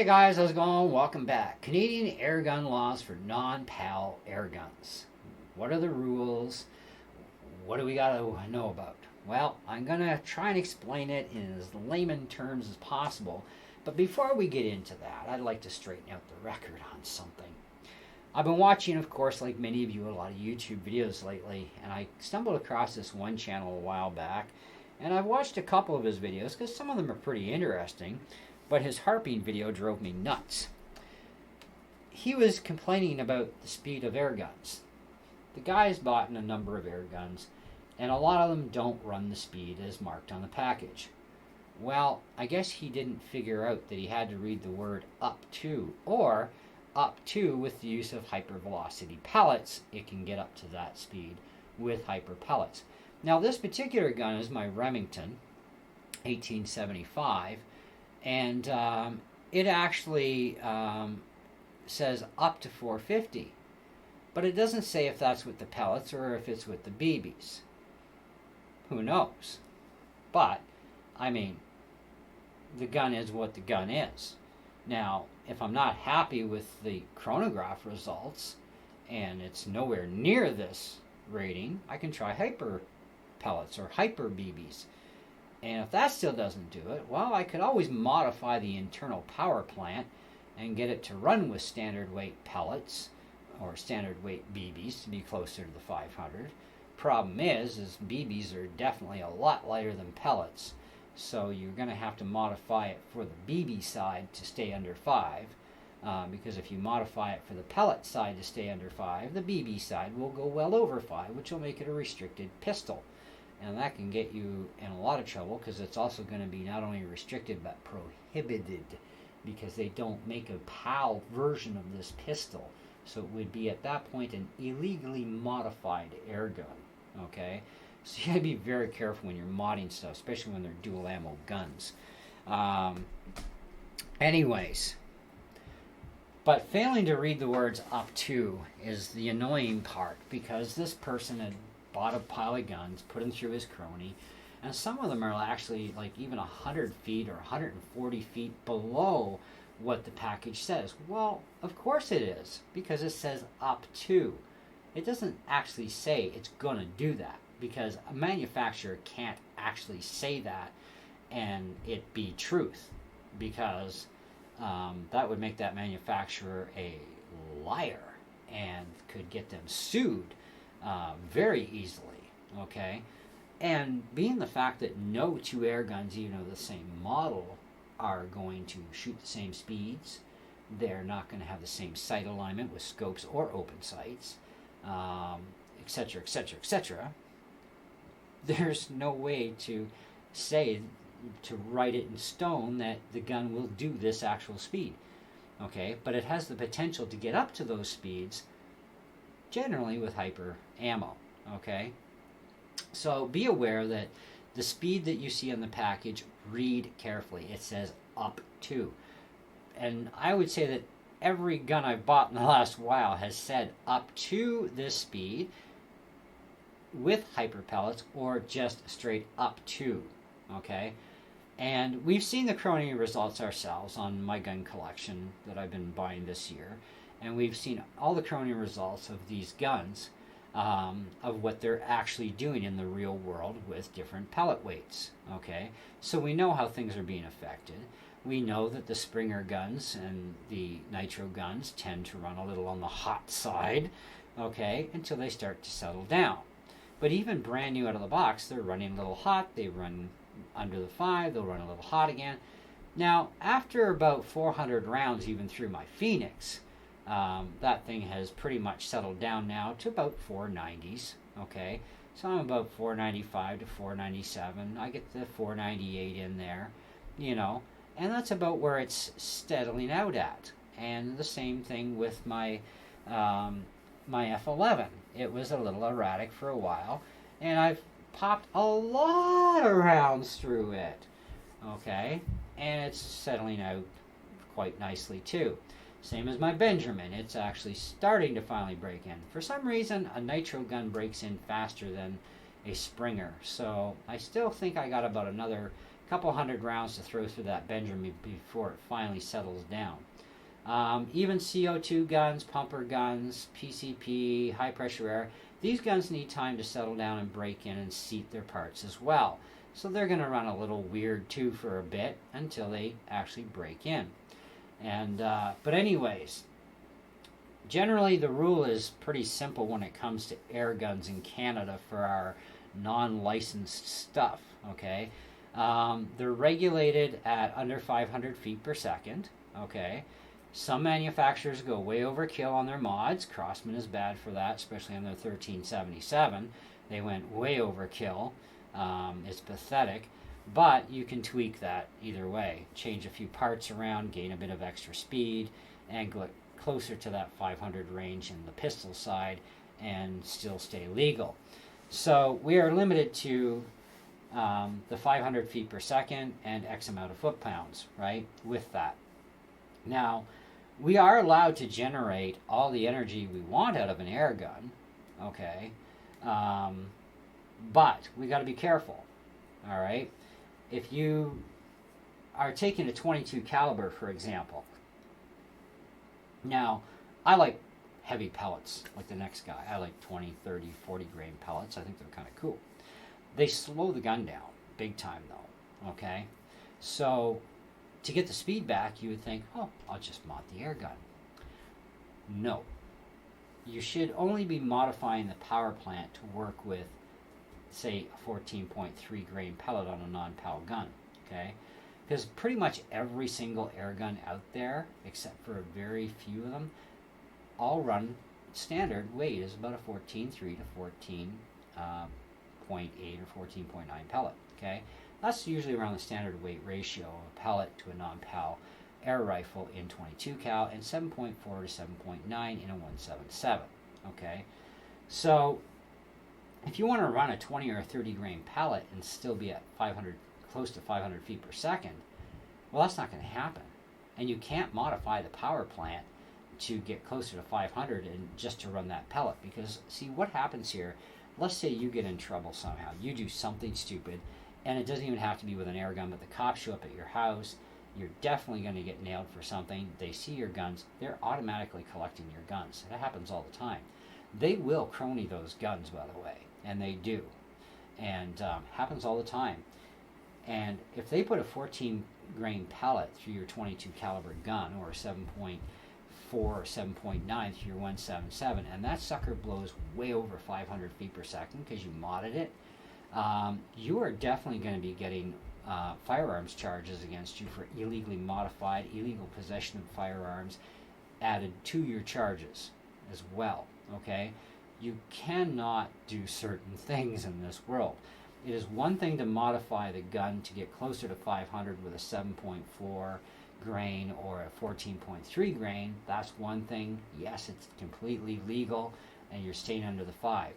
Hey guys, how's it going? Welcome back. Canadian airgun laws for non-PAL airguns. What are the rules? What do we got to know about? Well, I'm going to try and explain it in as layman terms as possible. But before we get into that, I'd like to straighten out the record on something. I've been watching, of course, like many of you, a lot of YouTube videos lately, and I stumbled across this one channel a while back, and I've watched a couple of his videos because some of them are pretty interesting. But his harping video drove me nuts. He was complaining about the speed of air guns. The guy's bought a number of air guns, and a lot of them don't run the speed as marked on the package. Well, I guess he didn't figure out that he had to read the word up to, or up to with the use of hypervelocity pellets, it can get up to that speed with hyper pellets. Now this particular gun is my Remington 1875, and it actually says up to 450, but it doesn't say if that's with the pellets or if it's with the BBs. Who knows? But I mean, the gun is what the gun is. Now, if I'm not happy with the chronograph results and it's nowhere near this rating, I can try hyper pellets or hyper BBs. And if that still doesn't do it, well, I could always modify the internal power plant and get it to run with standard weight pellets or standard weight BBs to be closer to the 500. Problem is BBs are definitely a lot lighter than pellets. So you're going to have to modify it for the BB side to stay under 5. Because if you modify it for the pellet side to stay under 5, the BB side will go well over 5, which will make it a restricted pistol. And that can get you in a lot of trouble because it's also going to be not only restricted but prohibited because they don't make a PAL version of this pistol. So it would be at that point an illegally modified air gun. Okay? So you got to be very careful when you're modding stuff, especially when they're dual ammo guns. Anyways. But failing to read the words up to is the annoying part because this person had bought a pile of guns, put them through his crony, and some of them are actually like even 100 feet or 140 feet below what the package says. Well, of course it is, because it says up to. It doesn't actually say it's going to do that, because a manufacturer can't actually say that and it be truth, because that would make that manufacturer a liar and could get them sued very easily, okay? And being the fact that no two air guns, even of the same model, are going to shoot the same speeds, they're not going to have the same sight alignment with scopes or open sights, etc., etc., etc., there's no way to say, to write it in stone that the gun will do this actual speed, okay? But it has the potential to get up to those speeds generally with hyper ammo, okay? So be aware that the speed that you see on the package, read carefully. It says up to. And I would say that every gun I've bought in the last while has said up to this speed with hyper pellets or just straight up to, okay? And we've seen the crony results ourselves on my gun collection that I've been buying this year. And we've seen all the crony results of these guns, of what they're actually doing in the real world with different pellet weights, okay? So we know how things are being affected. We know that the Springer guns and the nitro guns tend to run a little on the hot side, okay, until they start to settle down. But even brand new out of the box, they're running a little hot. They run under the 5, they'll run a little hot again. Now, after about 400 rounds even through my Phoenix, that thing has pretty much settled down now to about 490s, okay? So I'm about 495 to 497. I get the 498 in there, you know, and that's about where it's settling out at. And the same thing with my my F11. It was a little erratic for a while, and I've popped a lot of rounds through it, okay? And it's settling out quite nicely too. Same as my Benjamin, it's actually starting to finally break in. For some reason, a nitro gun breaks in faster than a Springer, so I still think I got about another couple hundred rounds to throw through that Benjamin before it finally settles down. Even CO2 guns, pumper guns, PCP, high pressure air, these guns need time to settle down and break in and seat their parts as well. So they're going to run a little weird too for a bit until they actually break in. And but anyways, generally the rule is pretty simple when it comes to air guns in Canada for our non-licensed stuff. Okay, they're regulated at under 500 feet per second. Okay. Some manufacturers go way overkill on their mods. Crossman is bad for that, especially on their 1377. They went way overkill. It's pathetic, but you can tweak that either way. Change a few parts around, gain a bit of extra speed, and go closer to that 500 range in the pistol side and still stay legal. So we are limited to the 500 feet per second and X amount of foot-pounds, right, with that. Now, we are allowed to generate all the energy we want out of an air gun, okay, but we got to be careful, all right? If you are taking a 22 caliber, for example, now, I like heavy pellets, like the next guy. I like 20, 30, 40 grain pellets. I think they're kind of cool. They slow the gun down, big time though, okay? So, to get the speed back, you would think, oh, I'll just mod the air gun. No. You should only be modifying the power plant to work with, say, a 14.3 grain pellet on a non-PAL gun, okay? Because pretty much every single air gun out there, except for a very few of them, all run standard weight is about a 14.3 to 14.8 or 14.9 pellet, okay? That's usually around the standard weight ratio of a pellet to a non-PAL air rifle in 22 cal and 7.4 to 7.9 in a 177. Okay, so if you want to run a 20 or 30 grain pellet and still be at 500, close to 500 feet per second, well, that's not going to happen. And you can't modify the power plant to get closer to 500 and just to run that pellet, because see what happens here. Let's say you get in trouble somehow. You do something stupid. And it doesn't even have to be with an air gun, but the cops show up at your house. You're definitely going to get nailed for something. They see your guns. They're automatically collecting your guns. That happens all the time. They will crony those guns, by the way, and they do. And happens all the time. And if they put a 14 grain pellet through your 22 caliber gun, or a 7.4 or 7.9 through your 177, and that sucker blows way over 500 feet per second because you modded it, you are definitely going to be getting firearms charges against you for illegally modified, illegal possession of firearms added to your charges as well, okay? You cannot do certain things in this world. It is one thing to modify the gun to get closer to 500 with a 7.4 grain or a 14.3 grain. That's one thing. Yes, it's completely legal and you're staying under the 5.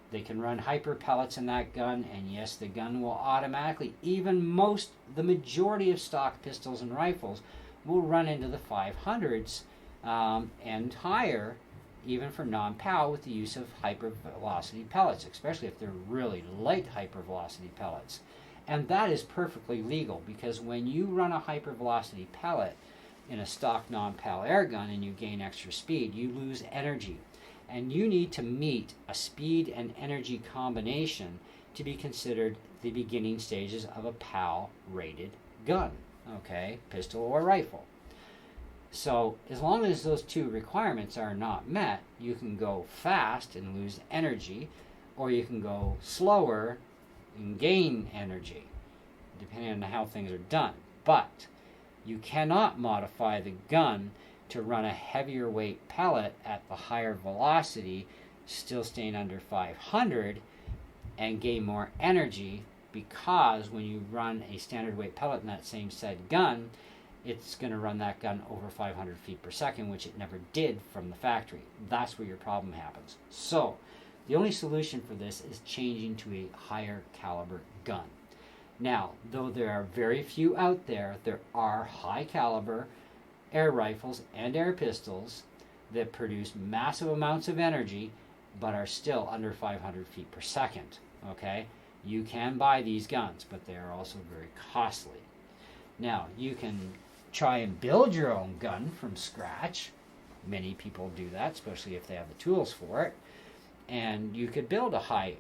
They can run hyper pellets in that gun, and yes, the gun will automatically, the majority of stock pistols and rifles will run into the 500s and higher, even for non-PAL, with the use of hypervelocity pellets, especially if they're really light hypervelocity pellets. And that is perfectly legal, because when you run a hypervelocity pellet in a stock non-PAL air gun and you gain extra speed, you lose energy. And you need to meet a speed and energy combination to be considered the beginning stages of a PAL rated gun, okay, pistol or rifle. So as long as those two requirements are not met, you can go fast and lose energy, or you can go slower and gain energy, depending on how things are done. But you cannot modify the gun to run a heavier weight pellet at the higher velocity, still staying under 500, and gain more energy, because when you run a standard weight pellet in that same said gun, it's going to run that gun over 500 feet per second, which it never did from the factory. That's where your problem happens. So the only solution for this is changing to a higher caliber gun. Now, though there are very few out there, there are high caliber air rifles and air pistols that produce massive amounts of energy but are still under 500 feet per second, okay? You can buy these guns, but they are also very costly. Now, you can try and build your own gun from scratch. Many people do that, especially if they have the tools for it. And you could build a high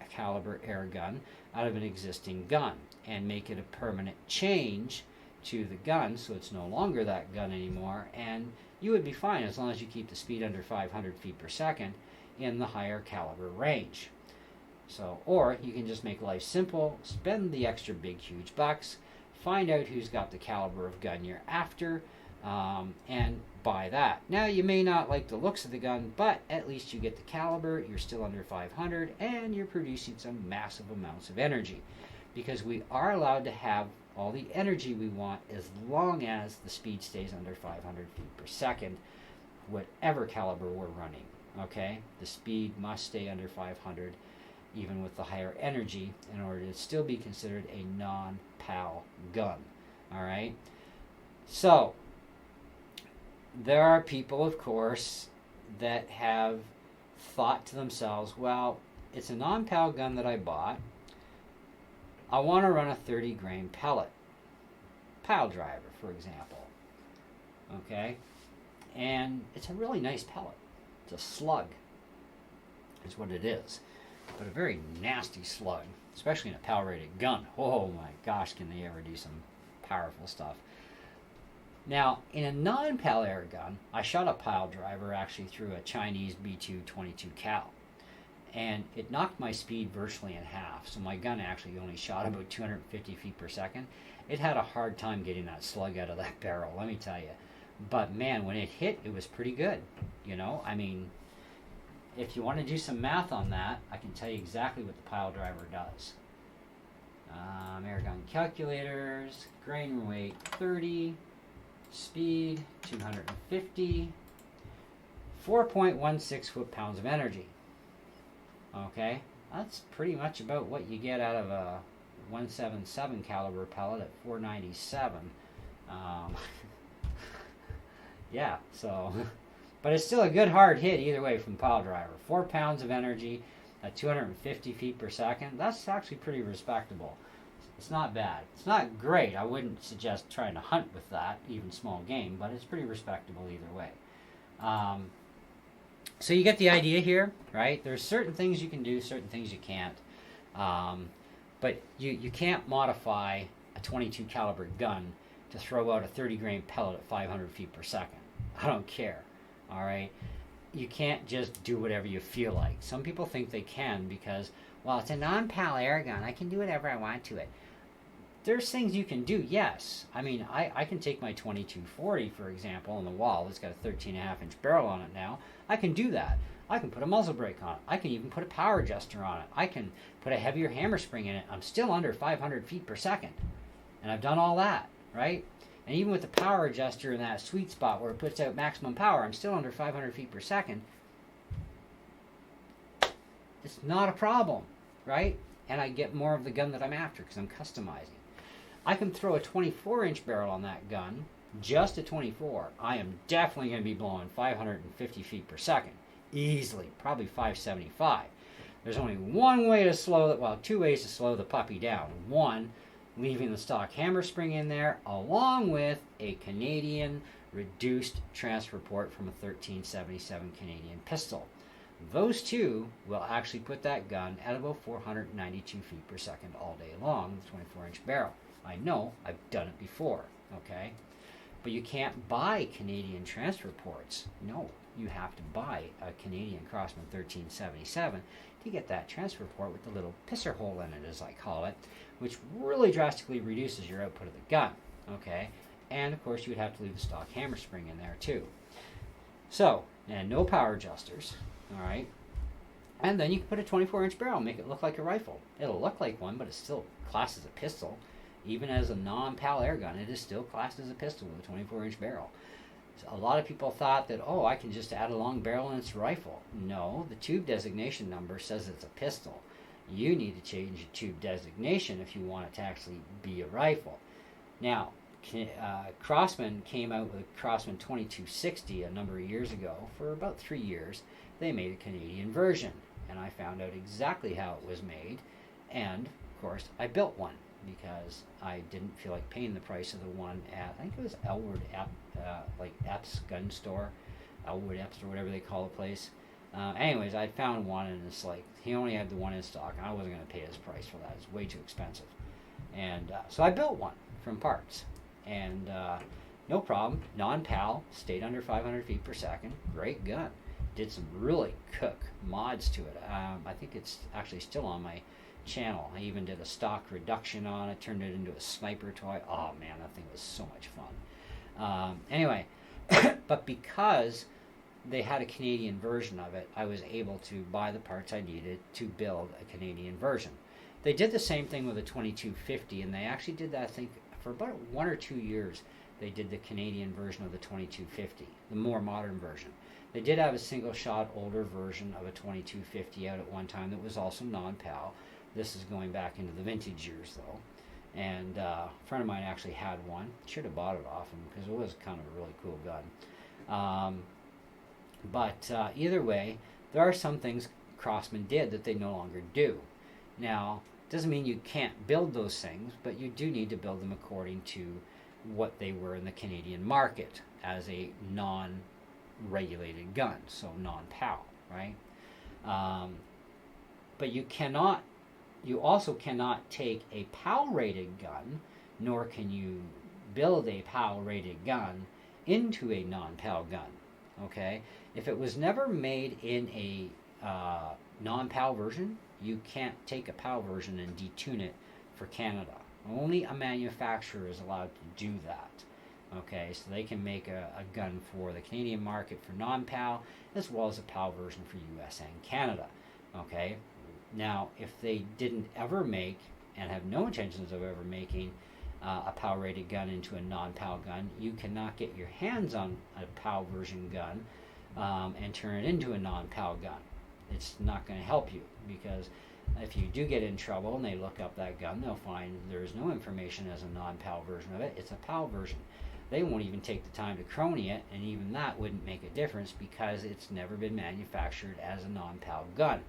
caliber air gun out of an existing gun and make it a permanent change to the gun, so it's no longer that gun anymore, and you would be fine as long as you keep the speed under 500 feet per second in the higher caliber range. So, or you can just make life simple, spend the extra big huge bucks, find out who's got the caliber of gun you're after, and buy that. Now, you may not like the looks of the gun, but at least you get the caliber, you're still under 500, and you're producing some massive amounts of energy, because we are allowed to have all the energy we want as long as the speed stays under 500 feet per second, whatever caliber we're running. Okay, the speed must stay under 500 even with the higher energy in order to still be considered a non-PAL gun. All right, so there are people, of course, that have thought to themselves, well, it's a non-PAL gun that I bought. I want to run a 30 grain pellet, Piledriver, for example. Okay, and it's a really nice pellet. It's a slug, is what it is, but a very nasty slug, especially in a PAL-rated gun. Oh my gosh, can they ever do some powerful stuff? Now, in a non-PAL air gun, I shot a Piledriver actually through a Chinese B2 22 cal. And it knocked my speed virtually in half. So my gun actually only shot about 250 feet per second. It had a hard time getting that slug out of that barrel, let me tell you. But man, when it hit, it was pretty good. You know, I mean, if you want to do some math on that, I can tell you exactly what the Piledriver does. Airgun calculators, grain weight 30, speed 250, 4.16 foot-pounds of energy. Okay, that's pretty much about what you get out of a 177 caliber pellet at 497. Yeah, so, but it's still a good hard hit either way from the Piledriver. 4 pounds of energy at 250 feet per second. That's actually pretty respectable. It's not bad. It's not great. I wouldn't suggest trying to hunt with that, even small game, but it's pretty respectable either way. So you get the idea here, right? There's certain things you can do, certain things you can't. But you can't modify a 22 caliber gun to throw out a 30 grain pellet at 500 feet per second. I don't care, all right? You can't just do whatever you feel like. Some people think they can because, well, it's a non-PAL air gun. I can do whatever I want to it. There's things you can do, yes. I mean, I can take my 2240, for example, on the wall. It's got a 13.5-inch barrel on it now. I can do that. I can put a muzzle brake on it. I can even put a power adjuster on it. I can put a heavier hammer spring in it. I'm still under 500 feet per second. And I've done all that, right? And even with the power adjuster in that sweet spot where it puts out maximum power, I'm still under 500 feet per second. It's not a problem, right? And I get more of the gun that I'm after because I'm customizing. I can throw a 24-inch barrel on that gun, just a 24. I am definitely going to be blowing 550 feet per second. Easily, probably 575. There's only one way to slow it, well, two ways to slow the puppy down. One, leaving the stock hammer spring in there, along with a Canadian reduced transfer port from a 1377 Canadian pistol. Those two will actually put that gun at about 492 feet per second all day long with a 24-inch barrel. I know, I've done it before, okay? But you can't buy Canadian transfer ports. No, you have to buy a Canadian Crossman 1377 to get that transfer port with the little pisser hole in it, as I call it, which really drastically reduces your output of the gun, okay? And, of course, you would have to leave the stock hammer spring in there, too. So, and no power adjusters, all right? And then you can put a 24-inch barrel, make it look like a rifle. It'll look like one, but it's still classed as a pistol. Even as a non-PAL air gun, it is still classed as a pistol with a 24-inch barrel. So a lot of people thought that, oh, I can just add a long barrel and it's a rifle. No, the tube designation number says it's a pistol. You need to change your tube designation if you want it to actually be a rifle. Now, Crossman came out with a Crossman 2260 a number of years ago. For about 3 years, they made a Canadian version, and I found out exactly how it was made. And of course, I built one because I didn't feel like paying the price of the one at, I think it was Elwood like Epps Gun Store, Elwood Epps or whatever they call the place. Anyways, I found one, and it's like he only had the one in stock, and I wasn't going to pay his price for that. It's way too expensive. And so I built one from parts, and no problem. Non-PAL, stayed under 500 feet per second. Great gun. Did some really cook mods to it. I think it's actually still on my channel. I even did a stock reduction on it, turned it into a sniper toy. Oh man, that thing was so much fun. Anyway, but because they had a Canadian version of it, I was able to buy the parts I needed to build a Canadian version. They did the same thing with a 2250, and they actually did that, I think, for about 1 or 2 years. They did the Canadian version of the 2250, the more modern version. They did have a single shot older version of a 2250 out at one time that was also non-PAL. This is going back into the vintage years though. And a friend of mine actually had one. Should have bought it off him because it was kind of a really cool gun. But either way, there are some things Crossman did that they no longer do. Now, doesn't mean you can't build those things, but you do need to build them according to what they were in the Canadian market as a non-regulated gun, so non-PAL, right? But you also cannot take a PAL-rated gun, nor can you build a PAL-rated gun into a non-PAL gun, okay? If it was never made in a non-PAL version, you can't take a PAL version and detune it for Canada. Only a manufacturer is allowed to do that. Okay, so they can make a gun for the Canadian market for non-PAL, as well as a PAL version for US and Canada. Okay, now if they didn't ever make, and have no intentions of ever making, a PAL-rated gun into a non-PAL gun, you cannot get your hands on a PAL version gun and turn it into a non-PAL gun. It's not going to help you, because if you do get in trouble and they look up that gun, they'll find there's no information as a non-PAL version of it. It's a PAL version. They won't even take the time to crony it, and even that wouldn't make a difference because it's never been manufactured as a non-PAL gun.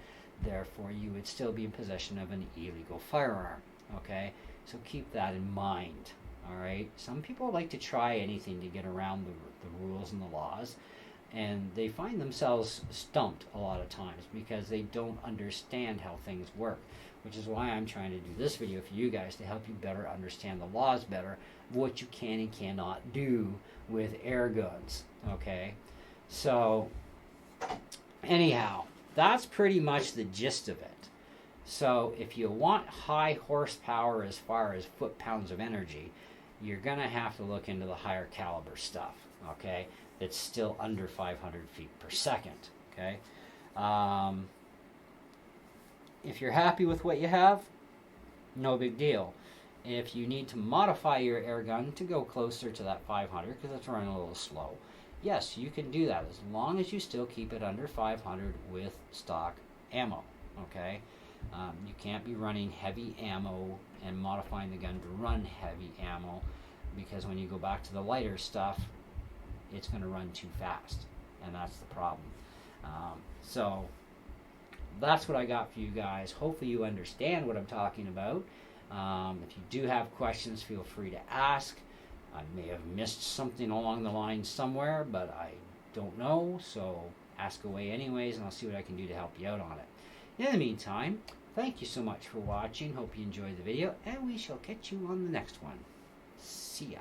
Therefore, you would still be in possession of an illegal firearm. Okay, so keep that in mind. All right, some people like to try anything to get around the rules and the laws, and they find themselves stumped a lot of times because they don't understand how things work, which is why I'm trying to do this video for you guys to help you better understand the laws better, what you can and cannot do with air guns. Okay, so anyhow, that's pretty much the gist of it. So if you want high horsepower as far as foot-pounds of energy, you're going to have to look into the higher caliber stuff, okay? That's still under 500 feet per second, okay? If you're happy with what you have, no big deal. If you need to modify your air gun to go closer to that 500, because it's running a little slow, yes, you can do that as long as you still keep it under 500 with stock ammo, okay? You can't be running heavy ammo and modifying the gun to run heavy ammo, because when you go back to the lighter stuff, it's going to run too fast, and that's the problem. So that's what I got for you guys. Hopefully you understand what I'm talking about. If you do have questions, feel free to ask. I may have missed something along the line somewhere, but I don't know, so ask away anyways, and I'll see what I can do to help you out on it. In the meantime, thank you so much for watching. Hope you enjoyed the video, and we shall catch you on the next one. See ya.